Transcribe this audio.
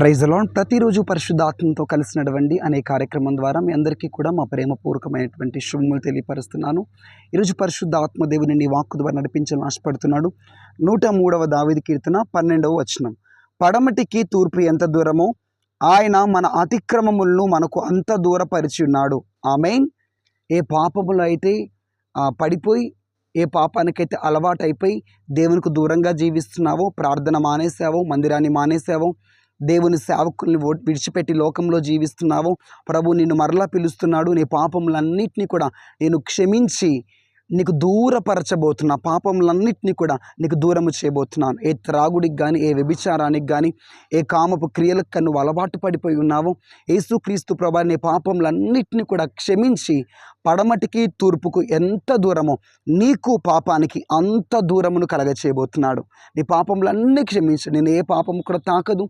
Praise the lord. ప్రతిరోజు పరిశుద్ధాత్మతో కలిసి నడవండి అనే కార్యక్రమం ద్వారా మీ అందరికీ కూడా మా ప్రేమపూర్వకమైనటువంటి శుభములు తెలియపరుస్తున్నాను. ఈరోజు పరిశుద్ధాత్మ దేవుని నీ వాక్కు ద్వారా నడిపించాలని ఆశపడుతున్నాడు. 103వ దావీదు కీర్తన 12వ వచనం. పడమటికి తూర్పు ఎంత దూరమో ఆయన మన అతిక్రమములను మనకు అంత దూరపరిచి ఉన్నాడు. ఆమేన్. ఏ పాపములో అయితే పడిపోయి, ఏ పాపానికైతే అలవాటైపోయి దేవునికి దూరంగా జీవిస్తున్నావో, ప్రార్థన మానేసావో, మందిరాన్ని మానేసావో, దేవుని సేవకుల్ని విడిచిపెట్టి లోకంలో జీవిస్తున్నావో, ప్రభు నిన్ను మరలా పిలుస్తున్నాడు. నీ పాపములన్నిటినీ కూడా నేను క్షమించి నీకు దూరపరచబోతున్నా. పాపములన్నిటినీ కూడా నీకు దూరము చేయబోతున్నాను. ఏ త్రాగుడికి కానీ, ఏ వ్యభిచారానికి కానీ, ఏ కామపు క్రియలకు కానీ నువ్వు అలవాటు పడిపోయి ఉన్నావో, యేసుక్రీస్తు ప్రభు నీ పాపములన్నిటినీ కూడా క్షమించి పడమటికి తూర్పుకు ఎంత దూరమో నీకు పాపానికి అంత దూరమును కలగచేయబోతున్నాడు. నీ పాపములన్నీ క్షమించి నేను ఏ పాపము కూడా తాకదు,